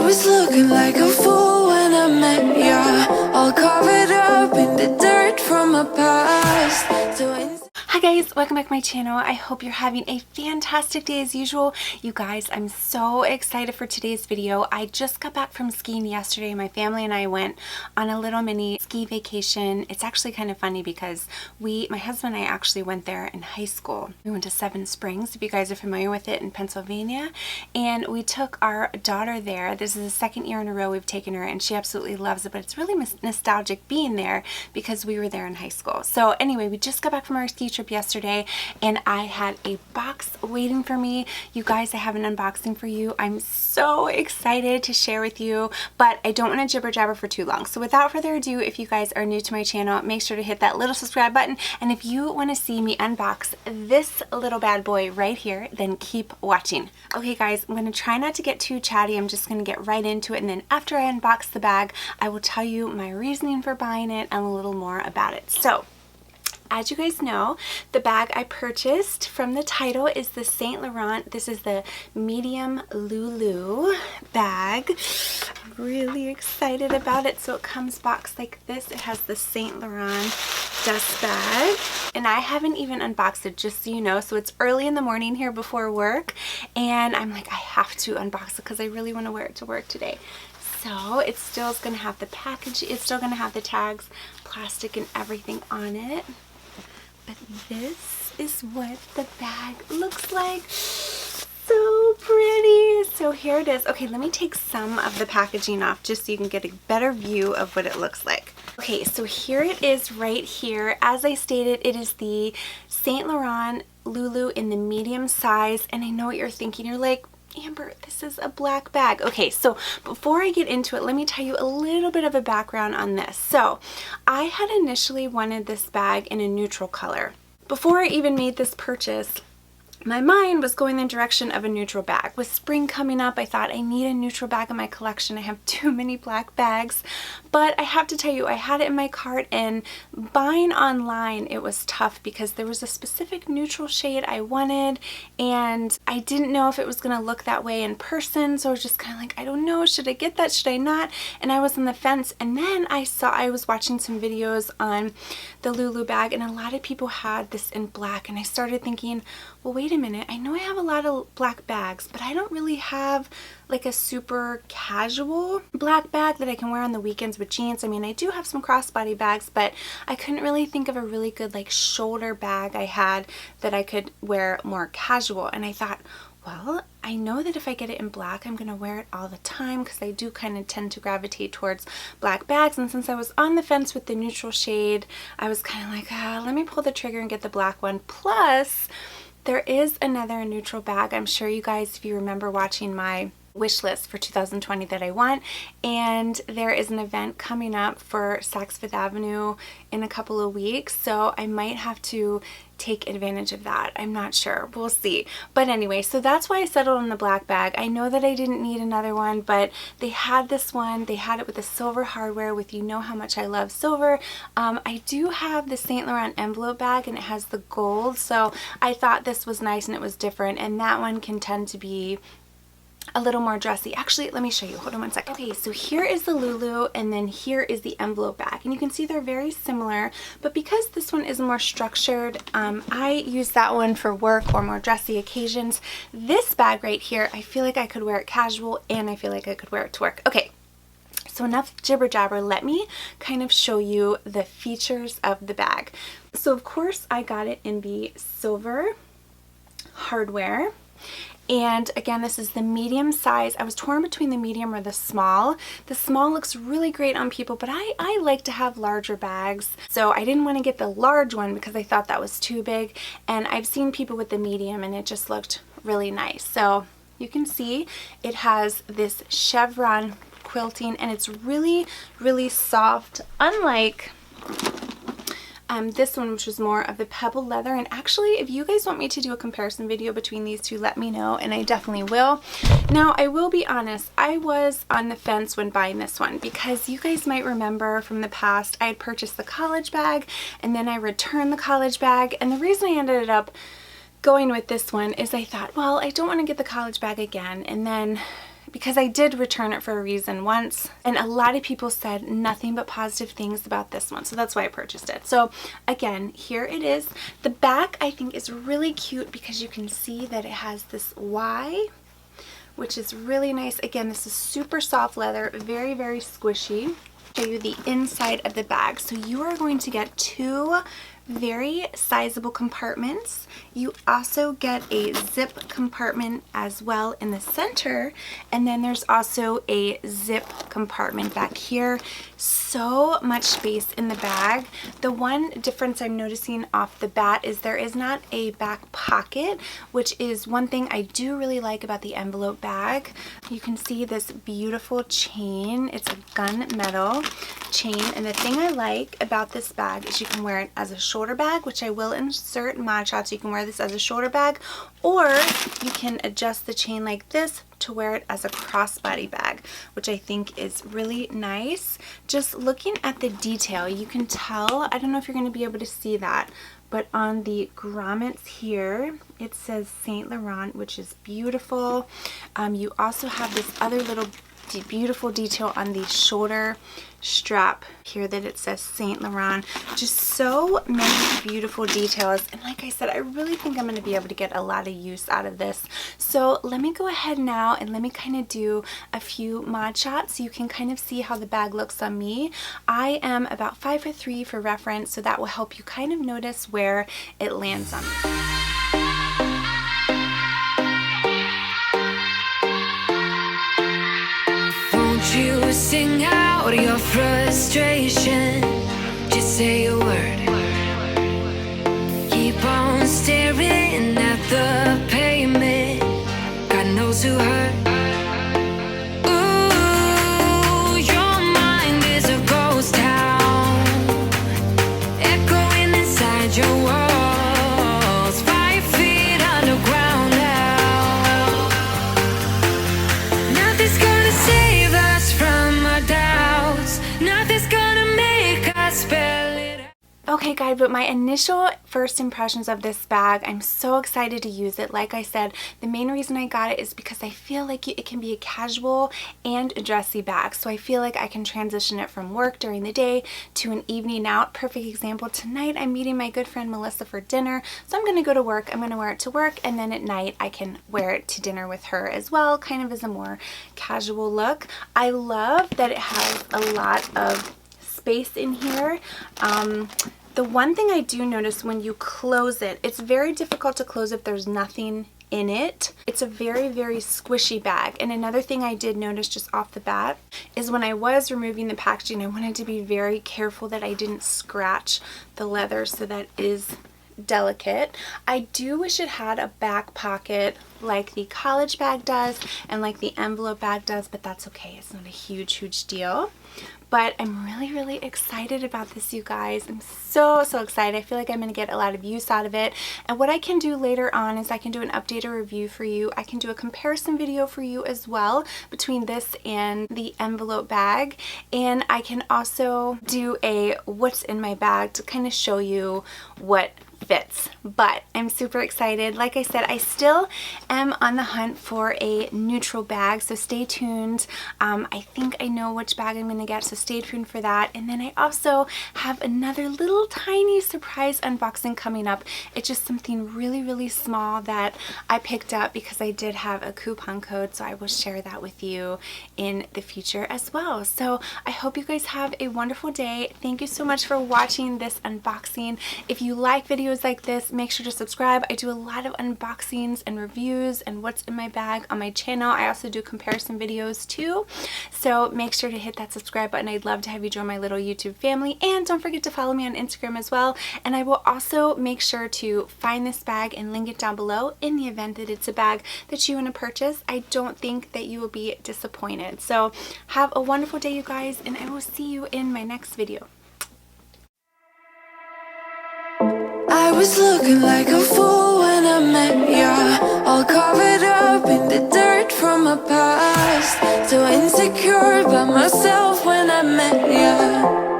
was looking like a fool when I met ya, all covered up in the dirt from my past. Hi guys, welcome back to my channel. I hope you're having a fantastic day as usual. You guys, I'm so excited for today's video. I just got back from skiing yesterday. My family and I went on a little mini ski vacation. It's actually kind of funny because my husband and I actually went there in high school. We went to Seven Springs, if you guys are familiar with it, in Pennsylvania. And we took our daughter there. This is the second year in a row we've taken her and she absolutely loves it, but it's really nostalgic being there because we were there in high school. So anyway, we just got back from our ski trip yesterday and I had a box waiting for me. You guys, I have an unboxing for you. I'm so excited to share with you, but I don't want to jibber jabber for too long. So without further ado, if you guys are new to my channel, make sure to hit that little subscribe button. And if you want to see me unbox this little bad boy right here, then keep watching. Okay guys, I'm going to try not to get too chatty. I'm just going to get right into it. And then after I unbox the bag, I will tell you my reasoning for buying it and a little more about it. So, as you guys know, the bag I purchased from the title is the Saint Laurent. This is the medium Loulou bag. I'm really excited about it. So it comes boxed like this. It has the Saint Laurent dust bag. And I haven't even unboxed it, just so you know. So it's early in the morning here before work. And I'm like, I have to unbox it because I really want to wear it to work today. So it still is going to have the package. It's still going to have the tags, plastic and everything on it. But this is what the bag looks like. So pretty. So here it is. Okay, let me take some of the packaging off just so you can get a better view of what it looks like. Okay, so here it is right here. As I stated, it is the Saint Laurent Loulou in the medium size. And I know what you're thinking. You're like, Amber, this is a black bag. Okay, so before I get into it, let me tell you a little bit of a background on this. So I had initially wanted this bag in a neutral color. Before I even made this purchase, my mind was going in the direction of a neutral bag. With spring coming up, I thought I need a neutral bag in my collection. I have too many black bags. But I have to tell you, I had it in my cart, and buying online, it was tough because there was a specific neutral shade I wanted, and I didn't know if it was going to look that way in person. So I was just kind of like, I don't know, should I get that? Should I not? And I was on the fence. And then I was watching some videos on the Loulou bag, and a lot of people had this in black. And I started thinking, well, wait a minute, I know I have a lot of black bags, but I don't really have like a super casual black bag that I can wear on the weekends with jeans. I mean, I do have some crossbody bags, but I couldn't really think of a really good like shoulder bag I had that I could wear more casual. And I thought, well, I know that if I get it in black, I'm going to wear it all the time because I do kind of tend to gravitate towards black bags. And since I was on the fence with the neutral shade, I was kind of like, let me pull the trigger and get the black one. Plus, there is another neutral bag. I'm sure you guys, if you remember watching my wish list for 2020 that I want, and there is an event coming up for Saks Fifth Avenue in a couple of weeks, so I might have to take advantage of that. I'm not sure. We'll see. But anyway, so that's why I settled on the black bag. I know that I didn't need another one, but they had this one. They had it with the silver hardware, with, you know how much I love silver. I do have the Saint Laurent envelope bag, and it has the gold, so I thought this was nice and it was different, and that one can tend to be a little more dressy. Actually, let me show you. Hold on one second. Okay, so here is the Loulou, and then here is the envelope bag. And you can see they're very similar, but because this one is more structured, I use that one for work or more dressy occasions. This bag right here, I feel like I could wear it casual, and I feel like I could wear it to work. Okay, so enough jibber jabber. Let me kind of show you the features of the bag. So of course I got it in the silver hardware. And again, this is the medium size. I was torn between the medium or the small. The small looks really great on people, but I like to have larger bags. So I didn't want to get the large one because I thought that was too big. And I've seen people with the medium and it just looked really nice. So you can see it has this chevron quilting, and it's really, really soft, unlike this one, which was more of the pebble leather. And actually, if you guys want me to do a comparison video between these two, let me know, and I definitely will. Now, I will be honest, I was on the fence when buying this one because you guys might remember from the past, I had purchased the college bag and then I returned the college bag. And the reason I ended up going with this one is I thought, well, I don't want to get the college bag again and then because I did return it for a reason once, and a lot of people said nothing but positive things about this one, so that's why I purchased it. So again, here it is. The back I think is really cute because you can see that it has this Y, which is really nice. Again, this is super soft leather, very, very squishy. Show you the inside of the bag. So you are going to get two very sizable compartments. You also get a zip compartment as well in the center, and then there's also a zip compartment back here. So much space in the bag. The one difference I'm noticing off the bat is there is not a back pocket, which is one thing I do really like about the envelope bag. You can see this beautiful chain. It's a gunmetal chain, and the thing I like about this bag is you can wear it as a shoulder bag, which I will insert mod shots. You can wear this as a shoulder bag, or you can adjust the chain like this to wear it as a crossbody bag, which I think is really nice. Just looking at the detail, you can tell, I don't know if you're going to be able to see that, but on the grommets here, it says Saint Laurent, which is beautiful. You also have this other little beautiful detail on the shoulder strap here that it says Saint Laurent. Just so many beautiful details, and like I said, I really think I'm going to be able to get a lot of use out of this. So let me go ahead now and let me kind of do a few mod shots so you can kind of see how the bag looks on me. I am about 5'3" for reference, so that will help you kind of notice where it lands on me. You sing out your frustration, just say a word. Keep on staring at the pavement, God knows who hurt. Ooh, your mind is a ghost town, echoing inside your walls, 5 feet underground now. Nothing's gonna save us from our doubts. Nothing's gonna make us spell it out. Okay guys, but my initial first impressions of this bag, I'm so excited to use it. Like I said, the main reason I got it is because I feel like it can be a casual and a dressy bag. So I feel like I can transition it from work during the day to an evening out. Perfect example, tonight I'm meeting my good friend Melissa for dinner. So I'm going to go to work, I'm going to wear it to work, and then at night I can wear it to dinner with her as well, kind of as a more casual look. I love that it has a lot of space in here. The one thing I do notice when you close it, it's very difficult to close if there's nothing in it. It's a very, very squishy bag. And another thing I did notice just off the bat is when I was removing the packaging, I wanted to be very careful that I didn't scratch the leather, so that is delicate. I do wish it had a back pocket like the college bag does and like the envelope bag does, but that's okay. It's not a huge deal. But I'm really, really excited about this, you guys. I'm so excited. I feel like I'm going to get a lot of use out of it. And what I can do later on is I can do an updated review for you. I can do a comparison video for you as well between this and the envelope bag. And I can also do a what's in my bag to kind of show you what fits. But I'm super excited. Like I said, I still am on the hunt for a neutral bag, so stay tuned. I think I know which bag I'm going to get, so stay tuned for that. And then I also have another little tiny surprise unboxing coming up. It's just something really small that I picked up because I did have a coupon code, so I will share that with you in the future as well. So I hope you guys have a wonderful day. Thank you so much for watching this unboxing. If you like videos like this, make sure to subscribe. I do a lot of unboxings and reviews and what's in my bag on my channel. I also do comparison videos too, so make sure to hit that subscribe button. I'd love to have you join my little YouTube family, and don't forget to follow me on Instagram as well. And I will also make sure to find this bag and link it down below in the event that it's a bag that you want to purchase. I don't think that you will be disappointed. So have a wonderful day, you guys, and I will see you in my next video. I was looking like a fool when I met ya, all covered up in the dirt from my past. So insecure by myself when I met ya.